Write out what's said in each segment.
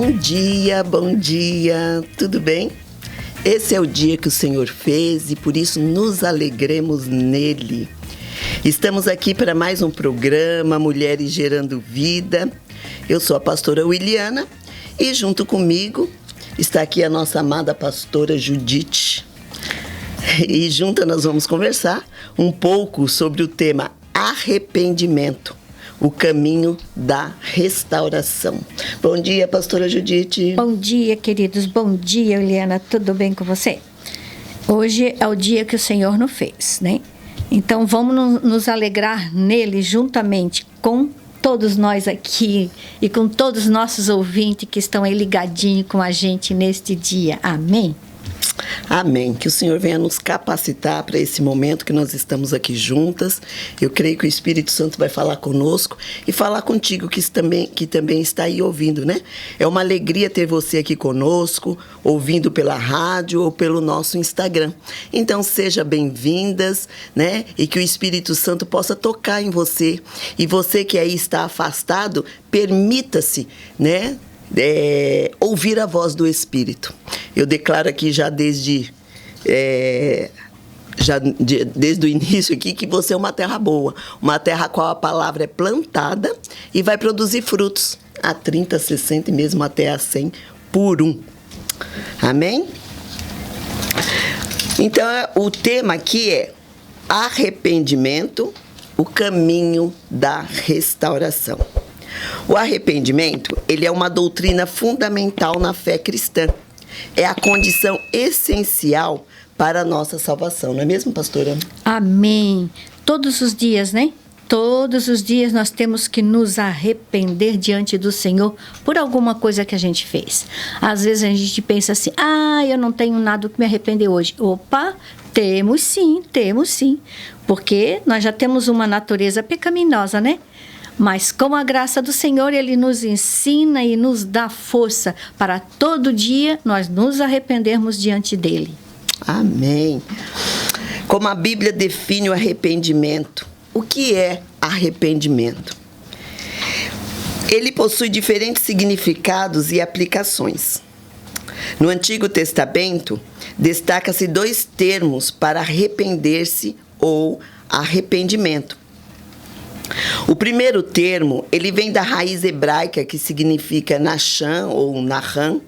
bom dia, tudo bem? Esse é o dia que o Senhor fez e por isso nos alegremos nele. Estamos aqui para mais um programa Mulheres Gerando Vida. Eu sou a pastora Williana e junto comigo está aqui a nossa amada pastora Judite. E juntas nós vamos conversar um pouco sobre o tema arrependimento, o caminho da restauração. Bom dia, pastora Judite. Bom dia, queridos. Bom dia, Eliana. Tudo bem com você? Hoje é o dia que o Senhor nos fez, né? Então, vamos nos alegrar nele juntamente com todos nós aqui e com todos os nossos ouvintes que estão aí ligadinhos com a gente neste dia. Amém? Amém. Que o Senhor venha nos capacitar para esse momento que nós estamos aqui juntas. Eu creio que o Espírito Santo vai falar conosco e falar contigo que também está aí ouvindo, né? É uma alegria ter você aqui conosco, ouvindo pela rádio ou pelo nosso Instagram. Então, sejam bem-vindas, né? E que o Espírito Santo possa tocar em você. E você que aí está afastado, permita-se, né? Ouvir a voz do Espírito. Eu declaro aqui desde o início aqui que você é uma terra boa, uma terra a qual a palavra é plantada e vai produzir frutos a 30, 60 e mesmo até a 100 por um. Amém? Então, o tema aqui é arrependimento, o caminho da restauração. O arrependimento, ele é uma doutrina fundamental na fé cristã. É a condição essencial para a nossa salvação, não é mesmo, pastora? Amém. Todos os dias, né? Todos os dias nós temos que nos arrepender diante do Senhor por alguma coisa que a gente fez. Às vezes a gente pensa assim, eu não tenho nada que me arrepender hoje. Opa, temos sim. Porque nós já temos uma natureza pecaminosa, né? Mas com a graça do Senhor, Ele nos ensina e nos dá força para todo dia nós nos arrependermos diante dEle. Amém. Como a Bíblia define o arrependimento, o que é arrependimento? Ele possui diferentes significados e aplicações. No Antigo Testamento, destaca-se 2 termos para arrepender-se ou arrependimento. O primeiro termo, ele vem da raiz hebraica que significa nachan ou nahan,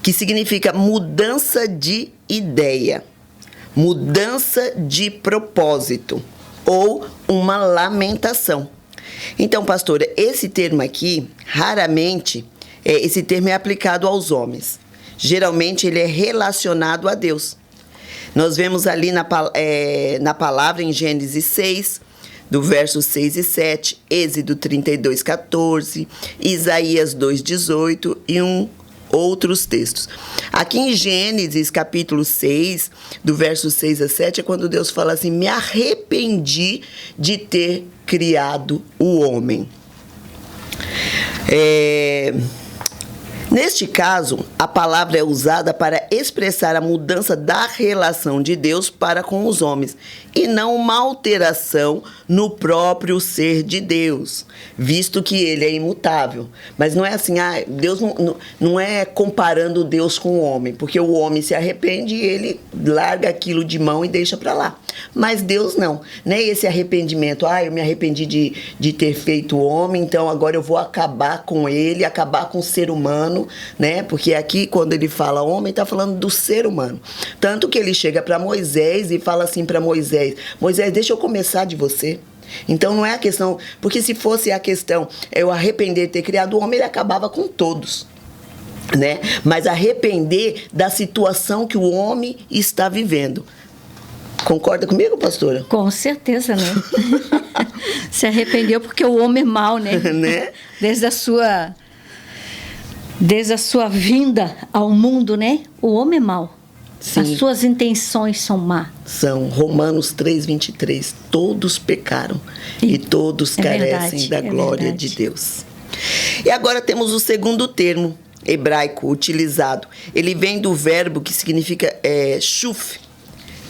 que significa mudança de ideia, mudança de propósito ou uma lamentação. Então, pastora, esse termo aqui, raramente, esse termo é aplicado aos homens. Geralmente, ele é relacionado a Deus. Nós vemos ali na palavra em Gênesis 6, do verso 6 e 7, Êxodo 32, 14, Isaías 2, 18 e outros textos. Aqui em Gênesis, capítulo 6, do verso 6 a 7, é quando Deus fala assim, me arrependi de ter criado o homem. Neste caso, a palavra é usada para expressar a mudança da relação de Deus para com os homens e não uma alteração no próprio ser de Deus, visto que ele é imutável. Mas não é assim, Deus não é comparando Deus com o homem, porque o homem se arrepende e ele larga aquilo de mão e deixa para lá. Mas Deus não, né? Esse arrependimento, eu me arrependi de ter feito o homem, então agora eu vou acabar com ele, acabar com o ser humano, né? Porque aqui, quando ele fala homem, está falando do ser humano. Tanto que ele chega para Moisés e fala assim para Moisés, deixa eu começar de você. Então não é a questão, porque se fosse a questão, eu arrepender de ter criado o homem, ele acabava com todos, né? Mas arrepender da situação que o homem está vivendo. Concorda comigo, pastora? Com certeza, né? Se arrependeu porque o homem é mau, né? Né? Desde a sua vinda ao mundo, né? O homem é mau. Sim. As suas intenções são má. São Romanos 3:23. Todos pecaram e todos carecem da glória de Deus. E agora temos o segundo termo hebraico utilizado. Ele vem do verbo que significa shuf.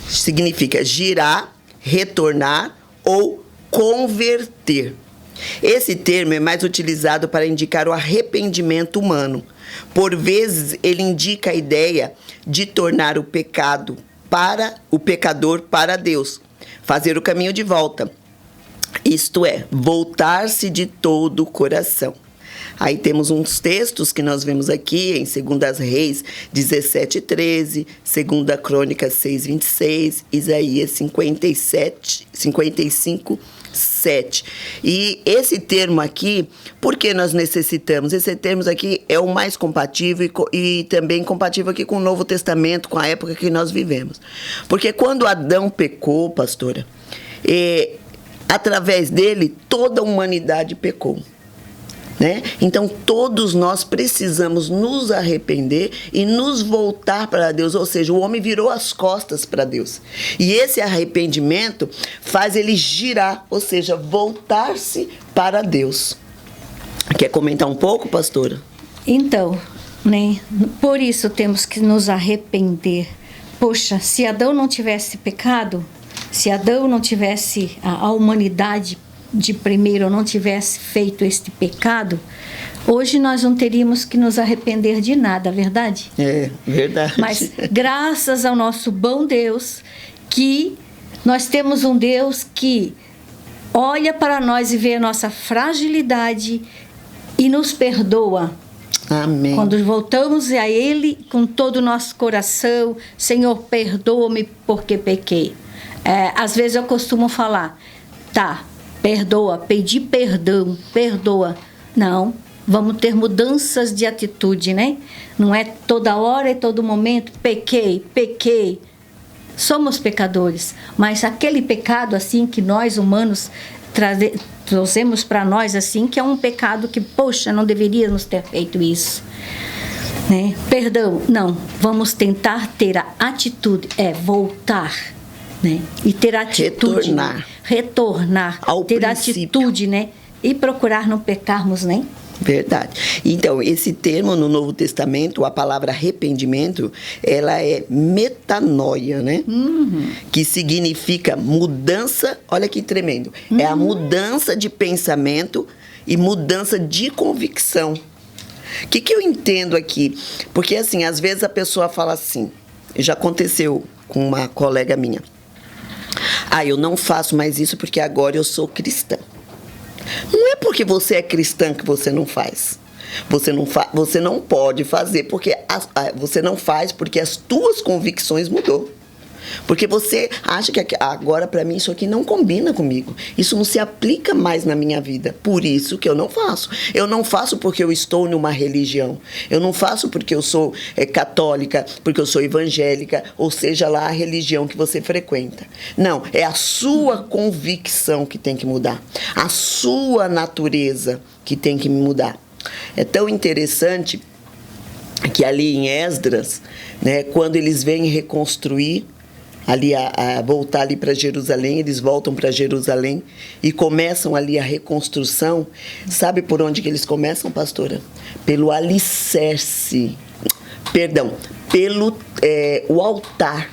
Significa girar, retornar ou converter. Esse termo é mais utilizado para indicar o arrependimento humano. Por vezes, ele indica a ideia de tornar o pecador para Deus, fazer o caminho de volta. Isto é, voltar-se de todo o coração. Aí temos uns textos que nós vemos aqui em 2 Reis 17:13, 2 Crônicas 6:26, Isaías 55:7. E esse termo aqui, por que nós necessitamos? Esse termo aqui é o mais compatível e também compatível aqui com o Novo Testamento, com a época que nós vivemos. Porque quando Adão pecou, pastora, através dele toda a humanidade pecou. Né? Então, todos nós precisamos nos arrepender e nos voltar para Deus, ou seja, o homem virou as costas para Deus. E esse arrependimento faz ele girar, ou seja, voltar-se para Deus. Quer comentar um pouco, pastora? Então, né, por isso temos que nos arrepender. Poxa, se Adão não tivesse pecado, se Adão não tivesse a humanidade de primeiro não tivesse feito este pecado, hoje nós não teríamos que nos arrepender de nada, verdade? É, verdade. Mas graças ao nosso bom Deus, que nós temos um Deus que olha para nós e vê a nossa fragilidade e nos perdoa. Amém. Quando voltamos a Ele com todo o nosso coração, Senhor, perdoa-me porque pequei. Às vezes eu costumo falar, perdoa, pedir perdão, perdoa. Não, vamos ter mudanças de atitude, né? Não é toda hora e todo momento, pequei. Somos pecadores, mas aquele pecado assim que nós humanos trouxemos para nós assim, que é um pecado que, poxa, não deveríamos ter feito isso. Né? Perdão, não, vamos tentar ter a atitude, voltar. Né? E ter atitude, retornar ao ter princípio. Atitude, né? E procurar não pecarmos, né? Verdade. Então, esse termo no Novo Testamento, a palavra arrependimento, ela é metanoia, né? Que significa mudança, olha que tremendo, é a mudança de pensamento e mudança de convicção. O que eu entendo aqui? Porque, assim, às vezes a pessoa fala assim, já aconteceu com uma colega minha, eu não faço mais isso porque agora eu sou cristã. Não é porque você é cristã que você não faz. Você não pode fazer porque você não faz porque as tuas convicções mudou. Porque você acha que agora para mim isso aqui não combina comigo. Isso não se aplica mais na minha vida. Por isso que eu não faço. Eu não faço porque eu estou numa religião. Eu não faço porque eu sou católica, porque eu sou evangélica, ou seja lá a religião que você frequenta. Não, é a sua convicção que tem que mudar. A sua natureza que tem que mudar. É tão interessante que ali em Esdras, né, quando eles vêm reconstruir ali voltar ali para Jerusalém, eles voltam para Jerusalém e começam ali a reconstrução. Sabe por onde que eles começam, pastora? Pelo alicerce, pelo o altar.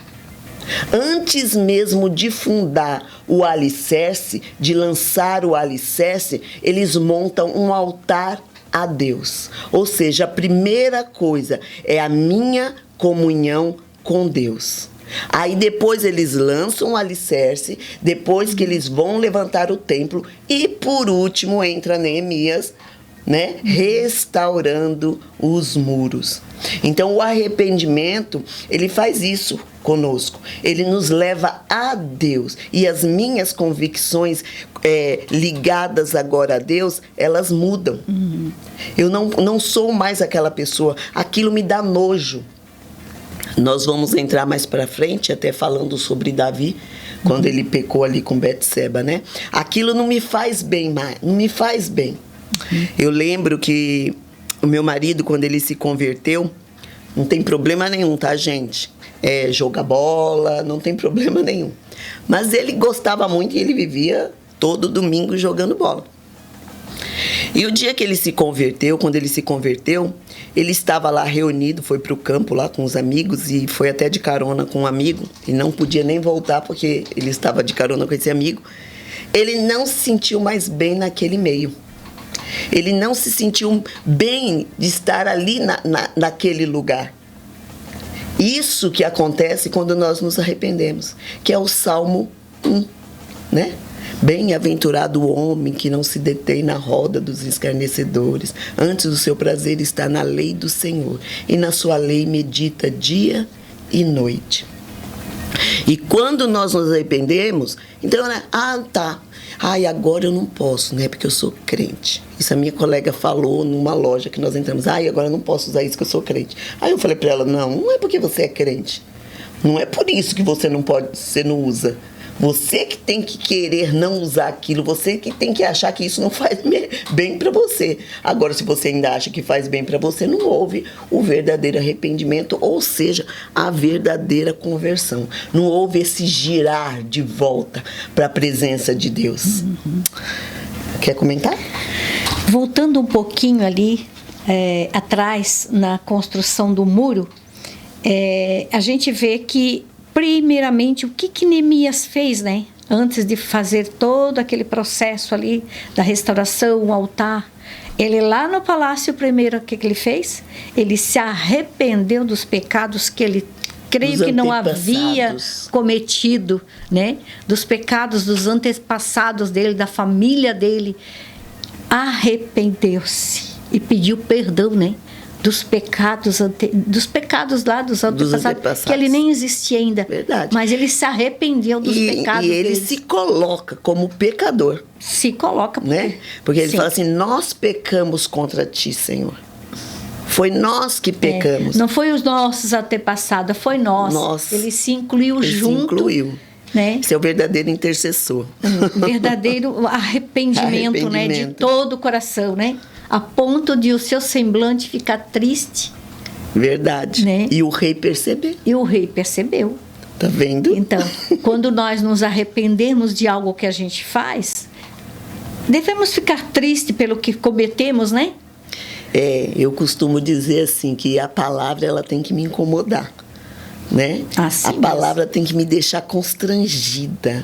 Antes mesmo de fundar o alicerce, de lançar o alicerce, eles montam um altar a Deus. Ou seja, a primeira coisa é a minha comunhão com Deus. Aí depois eles lançam o alicerce, depois que eles vão levantar o templo e por último entra Neemias, né, restaurando os muros. Então o arrependimento, ele faz isso conosco, ele nos leva a Deus e as minhas convicções ligadas agora a Deus, elas mudam. Eu não sou mais aquela pessoa, aquilo me dá nojo. Nós vamos entrar mais para frente, até falando sobre Davi, quando ele pecou ali com Betseba, né? Aquilo não me faz bem mais, não me faz bem. Eu lembro que o meu marido, quando ele se converteu, não tem problema nenhum, tá, gente? Jogar bola, não tem problema nenhum. Mas ele gostava muito e ele vivia todo domingo jogando bola. E o dia que ele se converteu, quando ele se converteu, ele estava lá reunido, foi para o campo lá com os amigos e foi até de carona com um amigo. E não podia nem voltar porque ele estava de carona com esse amigo. ele não se sentiu mais bem naquele meio. Ele não se sentiu bem de estar ali naquele lugar. Isso que acontece quando nós nos arrependemos, que é o Salmo 1, né? Bem-aventurado o homem que não se detém na roda dos escarnecedores, antes do seu prazer está na lei do Senhor, e na sua lei medita dia e noite. E quando nós nos arrependemos, então, né? Agora eu não posso, né? Porque eu sou crente. Isso a minha colega falou numa loja que nós entramos. Agora eu não posso usar isso que eu sou crente. Aí eu falei para ela, não é porque você é crente. Não é por isso que você não usa. Você que tem que querer não usar aquilo, você que tem que achar que isso não faz bem para você. Agora, se você ainda acha que faz bem para você, não houve o verdadeiro arrependimento, ou seja, a verdadeira conversão. Não houve esse girar de volta para a presença de Deus. Quer comentar? Voltando um pouquinho ali atrás, na construção do muro, a gente vê que primeiramente, o que Neemias fez, né? Antes de fazer todo aquele processo ali da restauração, o altar. Ele lá no palácio, primeiro, o que ele fez? Ele se arrependeu dos pecados que ele creio que não havia cometido, né? Dos pecados dos antepassados dele, da família dele. Arrependeu-se e pediu perdão, né? Dos pecados lá dos antepassados, que ele nem existia ainda. Verdade. Mas ele se arrependeu dos pecados e ele deles. se coloca como pecador. Se coloca. Né? Porque ele Sim. fala assim, nós pecamos contra ti, Senhor. Foi nós que pecamos. Não foi os nossos antepassados, foi nós. Ele se incluiu junto. Se incluiu. Né? Esse é o verdadeiro intercessor. Verdadeiro arrependimento, né? De todo o coração, né? A ponto de o seu semblante ficar triste. Verdade. Né? E o rei percebeu. E o rei percebeu. Tá vendo? Então, quando nós nos arrependemos de algo que a gente faz, devemos ficar tristes pelo que cometemos, né? Eu costumo dizer assim, que a palavra ela tem que me incomodar. Né? Assim a palavra tem que me deixar constrangida,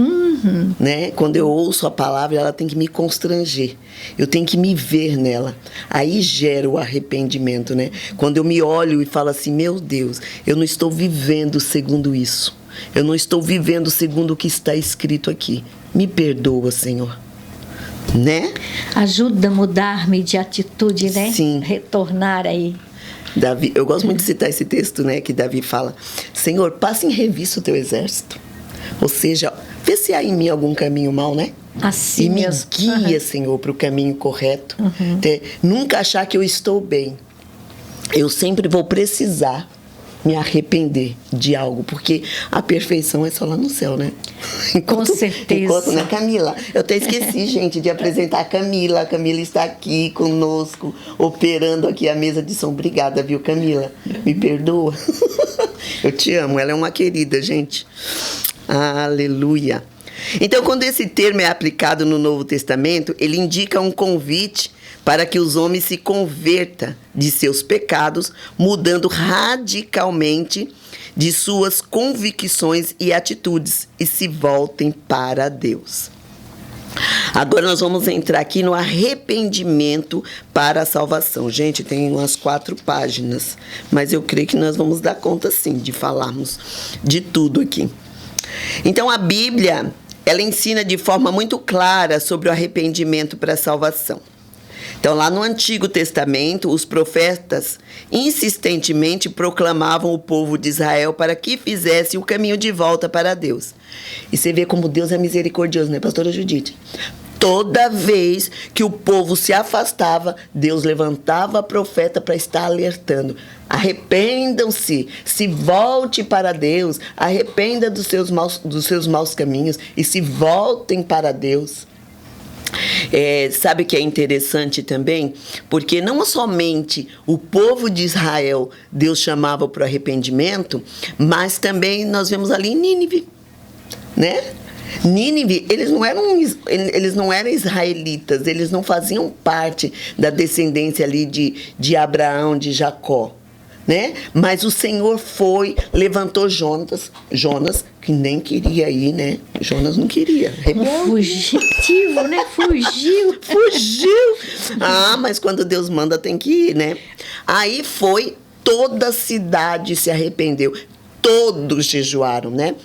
né? Quando eu ouço a palavra, ela tem que me constranger. Eu tenho que me ver nela. Aí gera o arrependimento, né? Quando eu me olho e falo assim, meu Deus, eu não estou vivendo segundo isso. Eu não estou vivendo segundo o que está escrito aqui. Me perdoa, Senhor. Né? Ajuda a mudar-me de atitude, né? Sim. Retornar aí. Davi, eu gosto muito de citar esse texto, né, que Davi fala, Senhor, passa em revista o teu exército. Ou seja, vê se há em mim algum caminho mau, né? Assim e me mesmo. guia, Senhor, para o caminho correto. Nunca achar que eu estou bem. Eu sempre vou precisar me arrepender de algo, porque a perfeição é só lá no céu, né? Com certeza. Enquanto, né, Camila? Eu até esqueci, gente, de apresentar a Camila. A Camila está aqui conosco, operando aqui a mesa de som. Obrigada, viu, Camila? Me perdoa. Eu te amo, ela é uma querida, gente. Aleluia. Então, quando esse termo é aplicado no Novo Testamento, ele indica um convite para que os homens se convertam de seus pecados, mudando radicalmente de suas convicções e atitudes e se voltem para Deus. Agora nós vamos entrar aqui no arrependimento para a salvação. Gente, tem umas 4 páginas, mas eu creio que nós vamos dar conta, sim, de falarmos de tudo aqui. Então, a Bíblia, ela ensina de forma muito clara sobre o arrependimento para a salvação. Então, lá no Antigo Testamento, os profetas insistentemente proclamavam o povo de Israel para que fizesse o caminho de volta para Deus. E você vê como Deus é misericordioso, né, pastora Judite? Toda vez que o povo se afastava, Deus levantava profeta para estar alertando. Arrependam-se, se volte para Deus, arrependa dos seus maus caminhos e se voltem para Deus. Sabe o que é interessante também? Porque não somente o povo de Israel Deus chamava para o arrependimento, mas também nós vemos ali em Nínive, né? Nínive, eles não eram israelitas, eles não faziam parte da descendência ali de Abraão, de Jacó, né? Mas o Senhor levantou Jonas, que nem queria ir, né? Jonas não queria. Fugitivo, né? Fugiu. Mas quando Deus manda tem que ir, né? Aí toda a cidade se arrependeu. Todos jejuaram, né?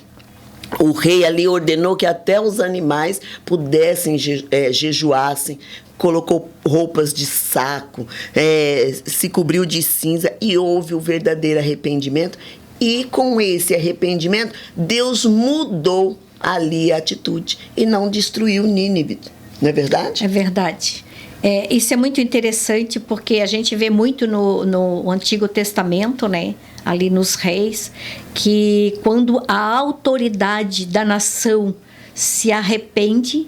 O rei ali ordenou que até os animais pudessem jejuassem, colocou roupas de saco, se cobriu de cinza e houve o verdadeiro arrependimento. E com esse arrependimento, Deus mudou ali a atitude e não destruiu Nínive. Não é verdade? É verdade. Isso é muito interessante porque a gente vê muito no Antigo Testamento, né? Ali nos reis, que quando a autoridade da nação se arrepende,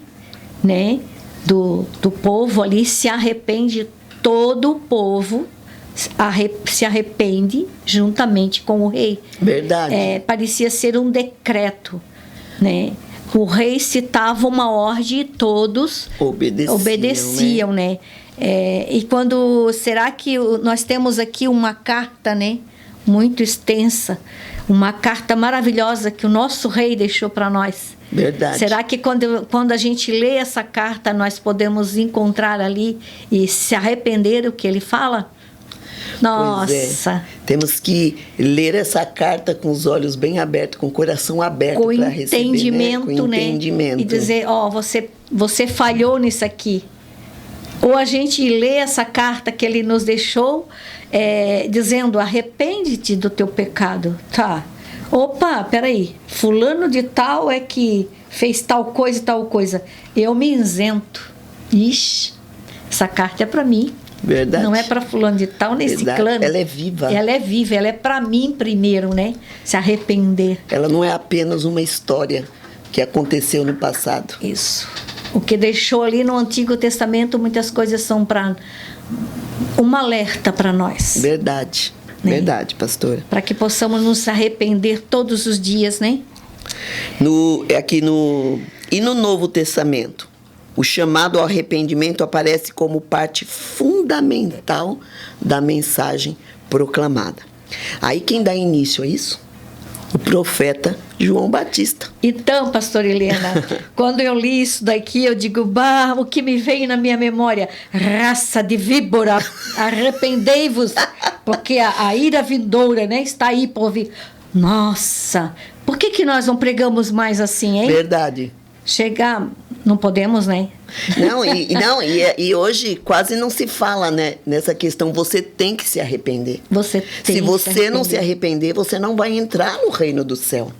né? Do povo ali se arrepende, todo o povo se arrepende juntamente com o rei. Verdade. Parecia ser um decreto, né? O rei citava uma ordem e todos obedeciam, né? E será que nós temos aqui uma carta, né? Muito extensa, uma carta maravilhosa que o nosso rei deixou para nós. Verdade. Será que quando a gente lê essa carta, nós podemos encontrar ali e se arrepender do que ele fala? Nossa! Temos que ler essa carta com os olhos bem abertos, com o coração aberto para receber, entendimento, né? Com entendimento. E dizer, você falhou nisso aqui. Ou a gente lê essa carta que ele nos deixou, dizendo, arrepende-te do teu pecado. Tá. Opa, peraí, fulano de tal é que fez tal coisa e tal coisa. Eu me isento. Ixi, essa carta é para mim. Verdade. Não é para fulano de tal, nem ciclano. Ela é viva. Ela é viva, ela é para mim primeiro, né? Se arrepender. Ela não é apenas uma história que aconteceu no passado. Isso. O que deixou ali no Antigo Testamento, muitas coisas são para um alerta para nós. Verdade. Né? Verdade, pastora. Para que possamos nos arrepender todos os dias, né? E no Novo Testamento, o chamado ao arrependimento aparece como parte fundamental da mensagem proclamada. Aí quem dá início a isso? O profeta João Batista. Então, pastora Helena, quando eu li isso daqui, eu digo, o que me veio na minha memória? Raça de víbora, arrependei-vos, porque a ira vindoura, né, está aí por vir. Nossa, por que nós não pregamos mais assim, hein? Verdade. Chegar, não podemos, né? E hoje quase não se fala, né, nessa questão. Você tem que se arrepender. Se você não se arrepender, você não vai entrar no reino do céu.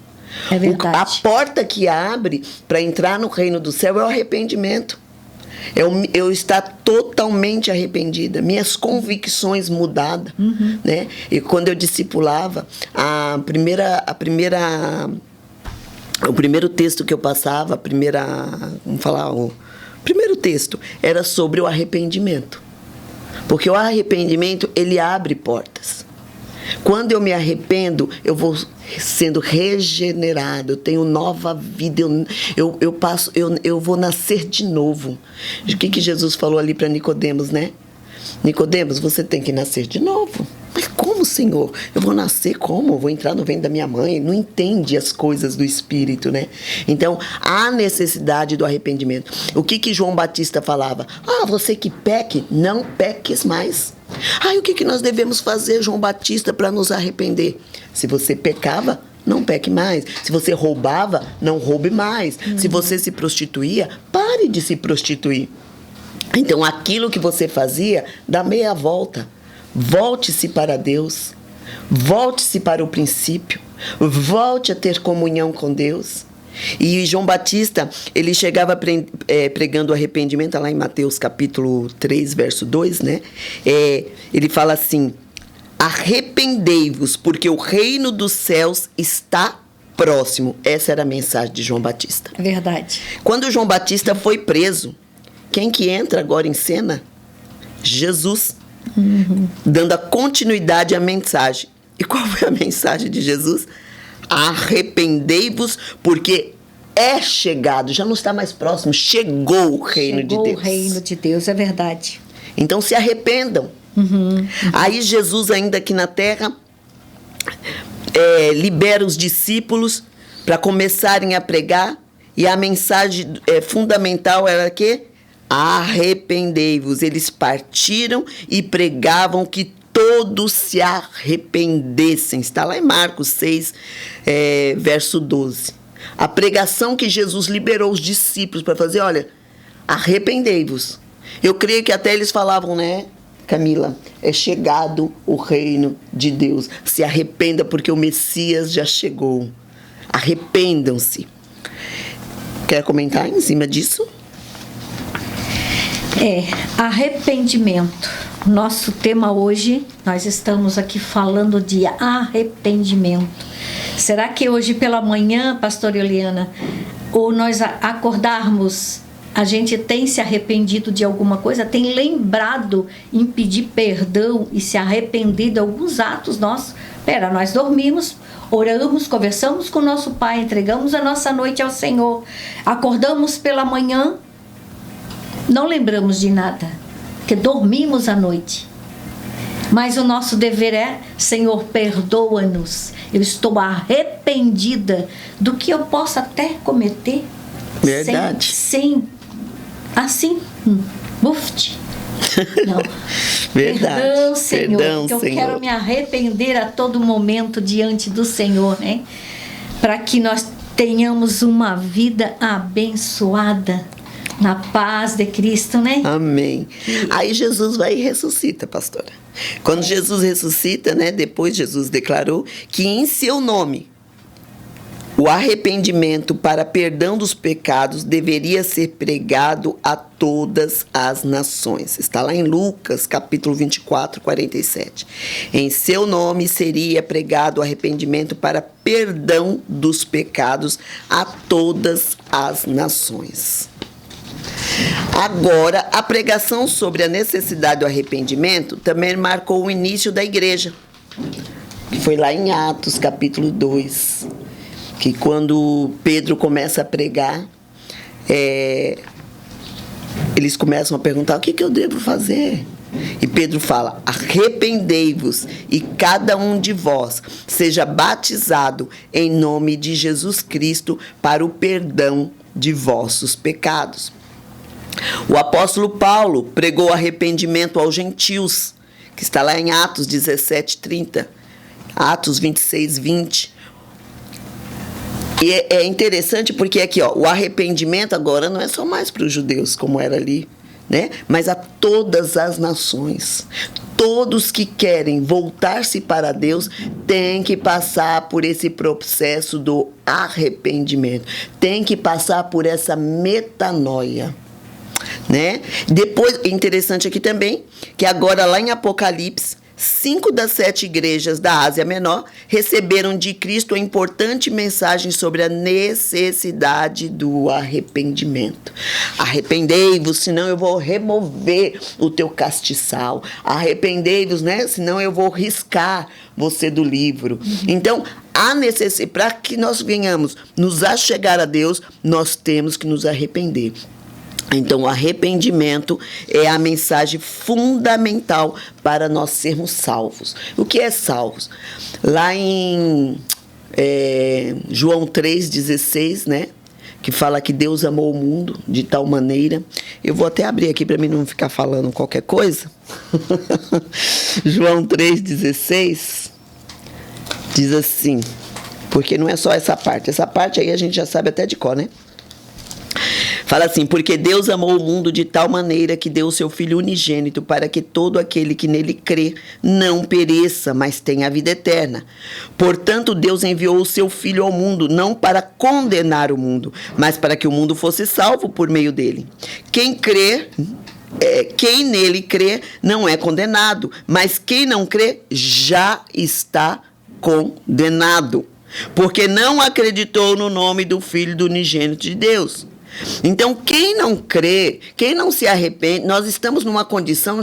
É verdade. A porta que abre para entrar no reino do céu é o arrependimento. Eu estar totalmente arrependida, minhas convicções mudadas, né? E quando eu discipulava, o primeiro texto que eu passava, o primeiro texto era sobre o arrependimento. Porque o arrependimento, ele abre portas. Quando eu me arrependo, eu vou sendo regenerado, eu tenho nova vida, eu vou nascer de novo. O que Jesus falou ali para Nicodemos, né? Nicodemos, você tem que nascer de novo. Mas como, Senhor? Eu vou nascer como? Eu vou entrar no ventre da minha mãe? Não entende as coisas do Espírito, né? Então, há necessidade do arrependimento. O que João Batista falava? Você que peque, não peques mais. O que nós devemos fazer, João Batista, para nos arrepender? Se você pecava, não peque mais. Se você roubava, não roube mais. Se você se prostituía, pare de se prostituir. Então, aquilo que você fazia, dá meia volta. Volte-se para Deus, volte-se para o princípio, volte a ter comunhão com Deus. E João Batista, ele chegava pregando o arrependimento, lá em Mateus capítulo 3, verso 2, né? Ele fala assim, arrependei-vos, porque o reino dos céus está próximo. Essa era a mensagem de João Batista. Verdade. Quando João Batista foi preso, quem que entra agora em cena? Jesus. Dando a continuidade à mensagem. E qual foi a mensagem de Jesus? Arrependei-vos, porque é chegado, já não está mais próximo, chegou o reino de Deus. Chegou o reino de Deus, é verdade. Então se arrependam. Aí Jesus ainda aqui na terra libera os discípulos para começarem a pregar, e a mensagem fundamental era que arrependei-vos. Eles partiram e pregavam que todos se arrependessem. Está lá em Marcos 6, verso 12. A pregação que Jesus liberou os discípulos para fazer, olha, arrependei-vos. Eu creio que até eles falavam, né, Camila? É chegado o reino de Deus. Se arrependa porque o Messias já chegou. Arrependam-se. Quer comentar em cima disso? Arrependimento. Nosso tema hoje, nós estamos aqui falando de arrependimento. Será que hoje pela manhã, pastora Eliana, ou nós acordarmos, a gente tem se arrependido de alguma coisa, tem lembrado em pedir perdão e se arrepender de alguns atos nossos? Nós dormimos, oramos, conversamos com o nosso Pai, entregamos a nossa noite ao Senhor, acordamos pela manhã, não lembramos de nada, porque dormimos à noite. Mas o nosso dever é, Senhor, perdoa-nos. Eu estou arrependida do que eu possa até cometer. Verdade. Sem assim, muft. Não. Verdade. Perdão, Senhor, Perdão, que eu Senhor. quero me arrepender a todo momento diante do Senhor, né? Para que nós tenhamos uma vida abençoada na paz de Cristo, né? Amém. Aí Jesus vai e ressuscita, pastora. Quando Jesus ressuscita, né? Depois Jesus declarou que em seu nome o arrependimento para perdão dos pecados deveria ser pregado a todas as nações. Está lá em Lucas, capítulo 24, 47. Em seu nome seria pregado o arrependimento para perdão dos pecados a todas as nações. Agora, a pregação sobre a necessidade do arrependimento também marcou o início da igreja, que foi lá em Atos, capítulo 2. Que quando Pedro começa a pregar, eles começam a perguntar: o que eu devo fazer? E Pedro fala: arrependei-vos e cada um de vós seja batizado em nome de Jesus Cristo para o perdão de vossos pecados. O apóstolo Paulo pregou arrependimento aos gentios, que está lá em Atos 17:30, Atos 26:20. E é interessante porque aqui, o arrependimento agora não é só mais para os judeus, como era ali, né? Mas a todas as nações. Todos que querem voltar-se para Deus têm que passar por esse processo do arrependimento. Tem que passar por essa metanoia, né? Depois, interessante aqui também, que agora lá em Apocalipse, 5 das 7 igrejas da Ásia Menor receberam de Cristo a importante mensagem sobre a necessidade do arrependimento. Arrependei-vos, senão eu vou remover o teu castiçal. Arrependei-vos, né? Senão eu vou riscar você do livro. Então, há necessidade, para que nós venhamos nos achegar a Deus, nós temos que nos arrepender. Então, o arrependimento é a mensagem fundamental para nós sermos salvos. O que é salvos? Lá em João 3,16, né? Que fala que Deus amou o mundo de tal maneira. Eu vou até abrir aqui para mim não ficar falando qualquer coisa. João 3,16 diz assim, porque não é só essa parte aí a gente já sabe até de cor, né? Fala assim: porque Deus amou o mundo de tal maneira que deu o seu Filho unigênito para que todo aquele que nele crê não pereça, mas tenha a vida eterna. Portanto, Deus enviou o seu Filho ao mundo, não para condenar o mundo, mas para que o mundo fosse salvo por meio dele. Quem nele crê não é condenado, mas quem não crê já está condenado, porque não acreditou no nome do Filho do unigênito de Deus. Então, quem não crê, quem não se arrepende, nós estamos numa condição,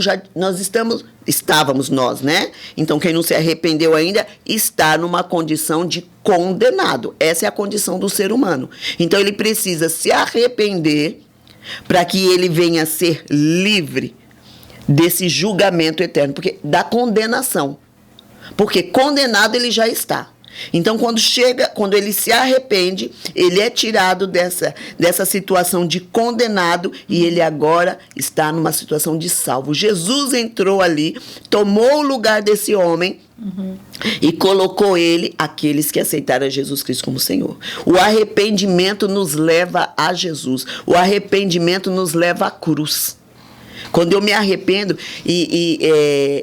estávamos nós, né? Então, quem não se arrependeu ainda está numa condição de condenado. Essa é a condição do ser humano. Então, ele precisa se arrepender para que ele venha a ser livre desse julgamento eterno, da condenação. Porque condenado ele já está. Então, quando ele se arrepende, ele é tirado dessa situação de condenado e ele agora está numa situação de salvo. Jesus entrou ali, tomou o lugar desse homem e colocou ele, aqueles que aceitaram Jesus Cristo como Senhor. O arrependimento nos leva a Jesus. O arrependimento nos leva à cruz. Quando eu me arrependo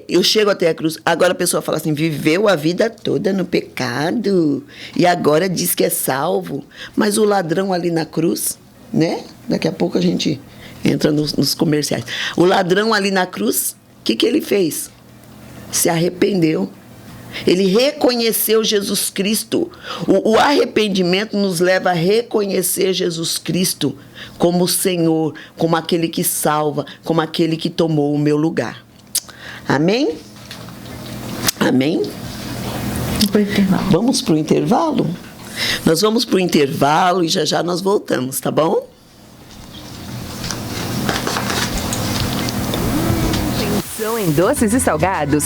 eu chego até a cruz, agora a pessoa fala assim, viveu a vida toda no pecado e agora diz que é salvo. Mas o ladrão ali na cruz, né? Daqui a pouco a gente entra nos comerciais. O ladrão ali na cruz, o que ele fez? Se arrependeu. Ele reconheceu Jesus Cristo. O arrependimento nos leva a reconhecer Jesus Cristo como Senhor, como aquele que salva, como aquele que tomou o meu lugar. Amém? Amém? Vamos para o intervalo? Nós vamos para o intervalo e já nós voltamos, tá bom? Pensou em doces e salgados?